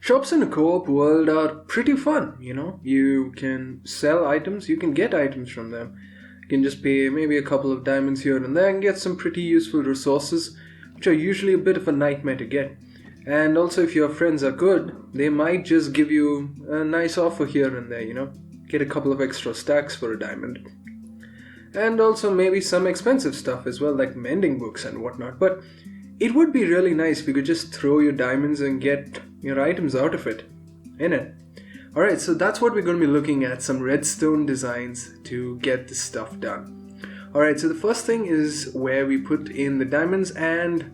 Shops in a co-op world are pretty fun, You can sell items, you can get items from them. You can just pay maybe a couple of diamonds here and there and get some pretty useful resources, which are usually a bit of a nightmare to get. And also if your friends are good, they might just give you a nice offer here and there, Get a couple of extra stacks for a diamond. And also maybe some expensive stuff as well, like mending books and whatnot. But it would be really nice if you could just throw your diamonds and get your items out of it, innit? Alright, so that's what we're going to be looking at, some redstone designs to get this stuff done. Alright, so the first thing is where we put in the diamonds and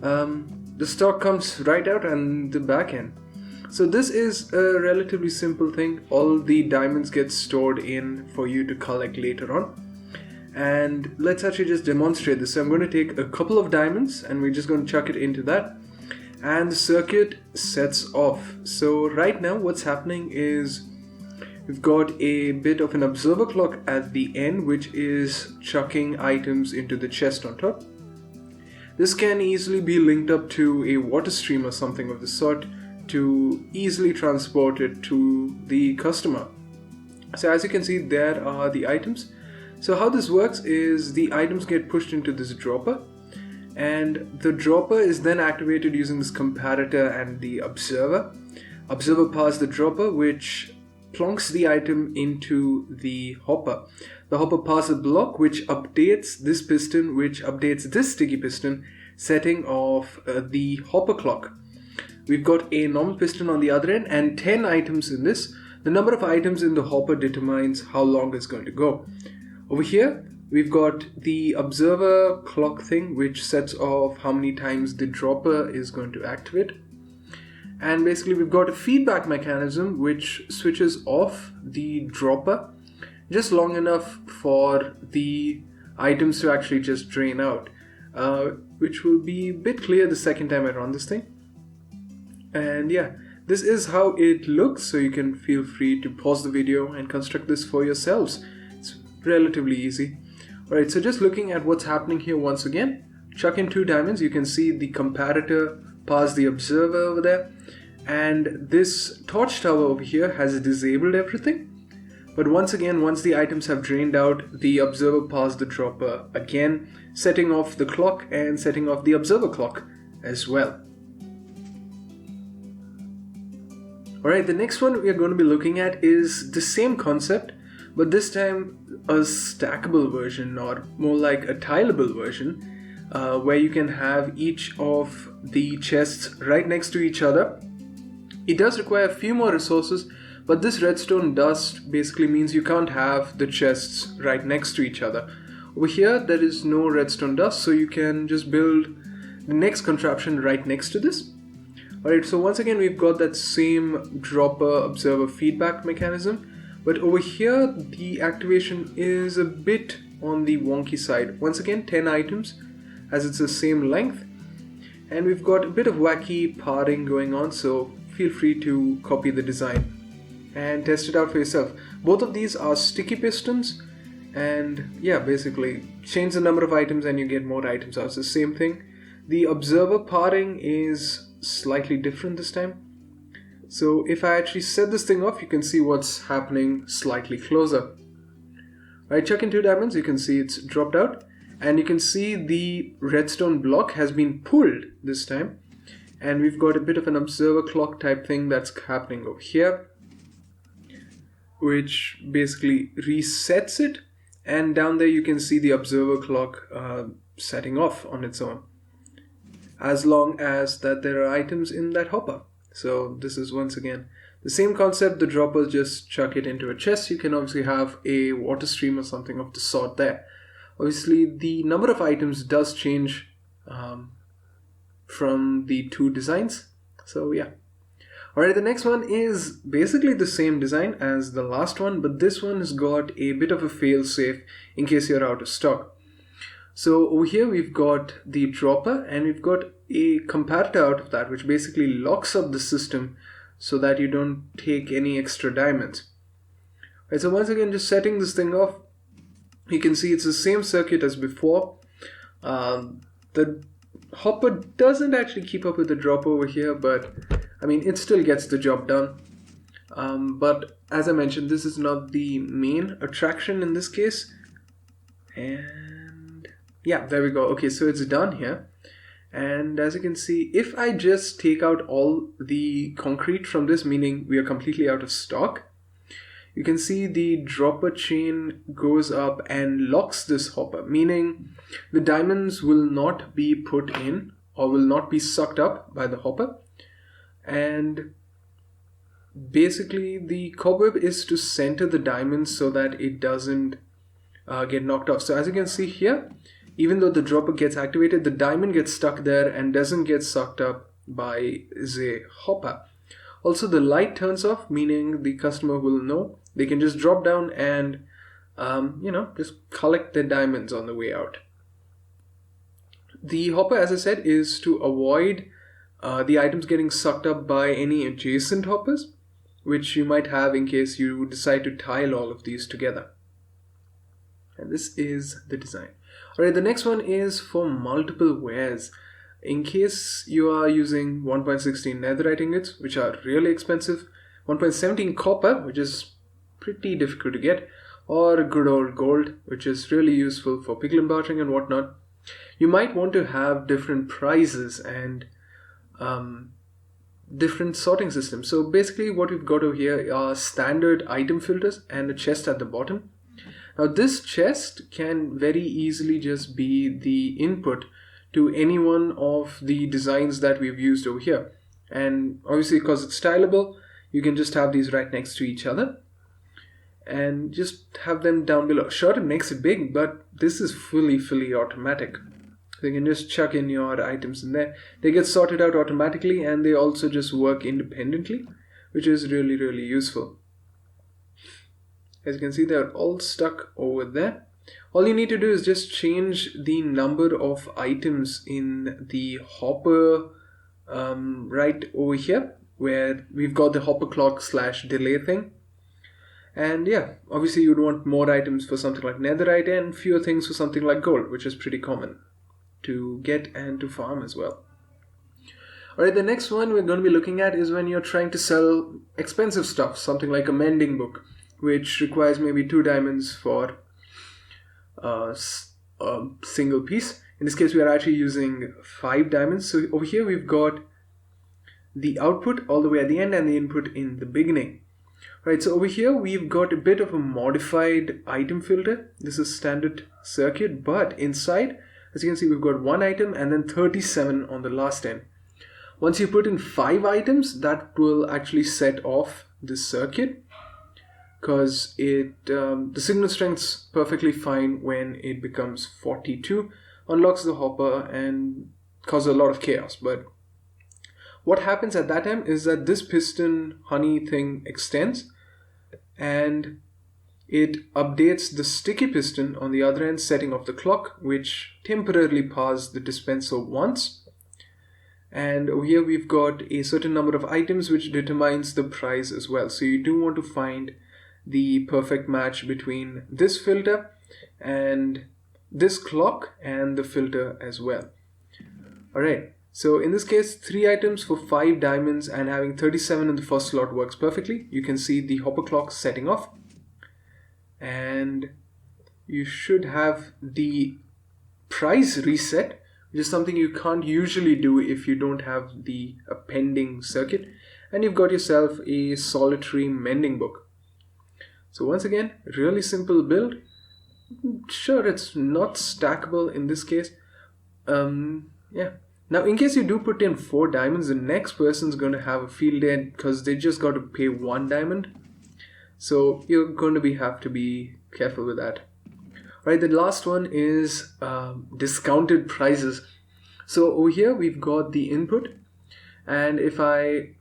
the stock comes right out on the back end. So this is a relatively simple thing. All the diamonds get stored in for you to collect later on. And let's actually just demonstrate this. So I'm going to take a couple of diamonds and we're just going to chuck it into that. And the circuit sets off. So right now what's happening is we've got a bit of an observer clock at the end, which is chucking items into the chest on top. This can easily be linked up to a water stream or something of the sort to easily transport it to the customer. So as you can see, there are the items. So how this works is the items get pushed into this dropper, and the dropper is then activated using this comparator and the observer. Observer powers the dropper, which plonks the item into the hopper. The hopper powers a block which updates this piston, which updates this sticky piston, setting off the hopper clock. We've got a normal piston on the other end and 10 items in this. The number of items in the hopper determines how long it's going to go. Over here, we've got the observer clock thing, which sets off how many times the dropper is going to activate. And basically, we've got a feedback mechanism which switches off the dropper just long enough for the items to actually just drain out, which will be a bit clear the second time I run this thing. And yeah, this is how it looks, so you can feel free to pause the video and construct this for yourselves. It's relatively easy. Alright, so just looking at what's happening here once again, chuck in 2 diamonds, you can see the comparator powers the observer over there, and this torch tower over here has disabled everything. But once again, once the items have drained out, the observer powers the dropper again, setting off the clock and setting off the observer clock as well. Alright, the next one we are going to be looking at is the same concept, but this time a stackable version, or more like a tileable version, where you can have each of the chests right next to each other. It does require a few more resources, but this redstone dust basically means you can't have the chests right next to each other. Over here there is no redstone dust, so you can just build the next contraption right next to this. Alright, so once again we've got that same dropper observer feedback mechanism, but over here the activation is a bit on the wonky side. Once again 10 items, as it's the same length, and we've got a bit of wacky parting going on, so feel free to copy the design and test it out for yourself. Both of these are sticky pistons, and yeah, basically change the number of items and you get more items out. It's the same thing. The observer parting is slightly different this time. So if I actually set this thing off, you can see what's happening slightly closer. Alright, chuck in 2 diamonds, you can see it's dropped out, and you can see the redstone block has been pulled this time, and we've got a bit of an observer clock type thing that's happening over here, which basically resets it, and down there you can see the observer clock setting off on its own, as long as that there are items in that hopper. So this is once again the same concept. The droppers just chuck it into a chest. You can obviously have a water stream or something of the sort there. Obviously the number of items does change from the 2 designs. So yeah. Alright, the next one is basically the same design as the last one, but this one has got a bit of a fail-safe in case you're out of stock. So over here we've got the dropper, and we've got a comparator out of that, which basically locks up the system so that you don't take any extra diamonds. Right, so once again, just setting this thing off, you can see it's the same circuit as before. The hopper doesn't actually keep up with the dropper over here, but I mean, it still gets the job done. But as I mentioned, this is not the main attraction in this case. And yeah, there we go. Okay, so it's done here. And as you can see, if I just take out all the concrete from this, meaning we are completely out of stock, you can see the dropper chain goes up and locks this hopper, meaning the diamonds will not be put in or will not be sucked up by the hopper. And basically the cobweb is to center the diamonds so that it doesn't get knocked off. So as you can see here, even though the dropper gets activated, the diamond gets stuck there and doesn't get sucked up by the hopper. Also, the light turns off, meaning the customer will know they can just drop down and just collect their diamonds on the way out. The hopper, as I said, is to avoid the items getting sucked up by any adjacent hoppers, which you might have in case you decide to tile all of these together. And this is the design. Alright, the next one is for multiple wares. In case you are using 1.16 netherite ingots, which are really expensive, 1.17 copper, which is pretty difficult to get, or good old gold, which is really useful for piglin bartering and whatnot, you might want to have different prices and different sorting systems. So basically what we've got over here are standard item filters and a chest at the bottom. Now this chest can very easily just be the input to any one of the designs that we've used over here. And obviously because it's tileable, you can just have these right next to each other and just have them down below. Sure, it makes it big, but this is fully automatic. So you can just chuck in your items in there. They get sorted out automatically and they also just work independently, which is really useful. As you can see, they're all stuck over there. All you need to do is just change the number of items in the hopper right over here, where we've got the hopper clock / delay thing. And yeah, obviously you'd want more items for something like netherite and fewer things for something like gold, which is pretty common to get and to farm as well. Alright, the next one we're going to be looking at is when you're trying to sell expensive stuff, something like a mending book, which requires maybe 2 diamonds for a single piece. In this case, we are actually using 5 diamonds. So over here, we've got the output all the way at the end and the input in the beginning. Right, so over here, we've got a bit of a modified item filter. This is standard circuit, but inside, as you can see, we've got 1 item and then 37 on the last end. Once you put in 5 items, that will actually set off this circuit, because the signal strength's perfectly fine when it becomes 42, unlocks the hopper and causes a lot of chaos. But what happens at that time is that this piston honey thing extends and it updates the sticky piston on the other end, setting off the clock, which temporarily powers the dispenser once. And over here we've got a certain number of items which determines the price as well. So you do want to find the perfect match between this filter and this clock and the filter as well. Alright, so in this case 3 items for 5 diamonds and having 37 in the first slot works perfectly. You can see the hopper clock setting off and you should have the price reset, which is something you can't usually do if you don't have the appending circuit, and you've got yourself a solitary mending book. So once again, really simple build. Sure, it's not stackable in this case. Yeah. Now, in case you do put in 4 diamonds, the next person's going to have a field day because they just got to pay 1 diamond. So you're going to have to be careful with that. Right, the last one is discounted prices. So over here we've got the input, and if I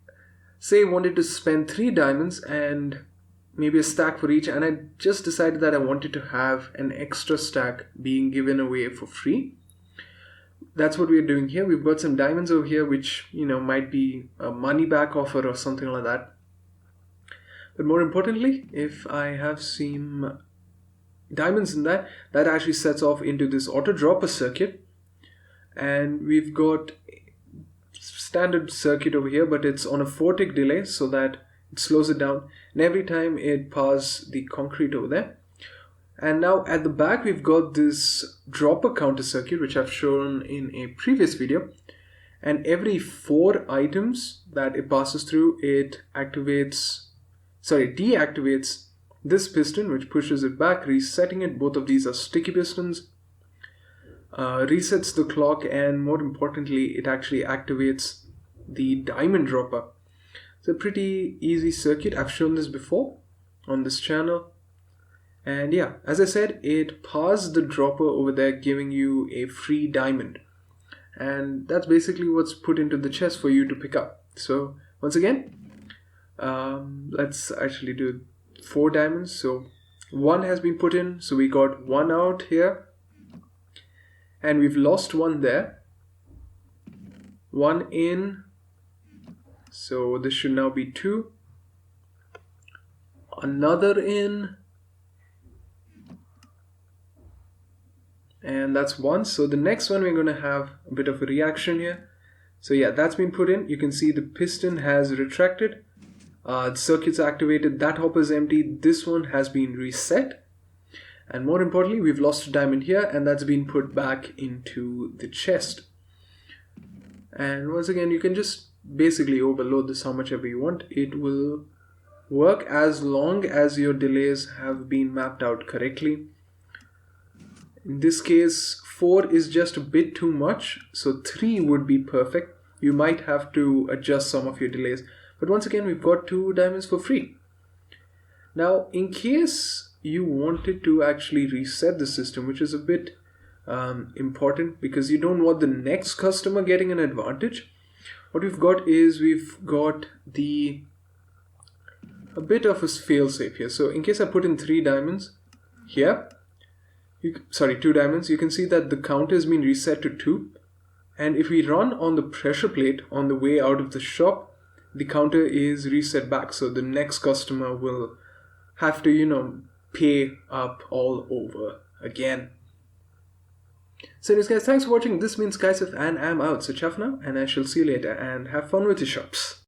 say wanted to spend 3 diamonds and maybe a stack for each, and I just decided that I wanted to have an extra stack being given away for free. That's what we're doing here. We've got some diamonds over here which might be a money back offer or something like that. But more importantly, if I have some diamonds in that actually sets off into this auto dropper circuit, and we've got standard circuit over here, but it's on a 4-tick delay so that it slows it down, and every time it passes the concrete over there. And now at the back we've got this dropper counter circuit, which I've shown in a previous video, and every 4 items that it passes through, it deactivates this piston, which pushes it back, resetting it. Both of these are sticky pistons. Resets the clock, and more importantly, it actually activates the diamond dropper. It's a pretty easy circuit. I've shown this before on this channel. And yeah, as I said, it passes the dropper over there, giving you a free diamond. And that's basically what's put into the chest for you to pick up. So once again, let's actually do 4 diamonds. So 1 has been put in, so we got 1 out here, and we've lost 1 there. 1 in, so this should now be 2. Another in, and that's 1. So the next one, we're going to have a bit of a reaction here. So yeah, that's been put in. You can see the piston has retracted, the circuit's activated, that hopper is empty, this one has been reset, and more importantly, we've lost a diamond here, and that's been put back into the chest. And once again, you can just basically overload this how much ever you want. It will work as long as your delays have been mapped out correctly. In this case, 4 is just a bit too much, so 3 would be perfect. You might have to adjust some of your delays, but once again, we've got 2 diamonds for free. Now, in case you wanted to actually reset the system, which is a bit important because you don't want the next customer getting an advantage, what we've got is we've got a bit of a fail-safe here. So in case I put in 3 diamonds here, 2 diamonds, you can see that the counter has been reset to 2, and if we run on the pressure plate on the way out of the shop, the counter is reset back, so the next customer will have to pay up all over again. So anyways guys, thanks for watching. This means Kaisif, and I'm out. So ciao for now, and I shall see you later, and have fun with your shops.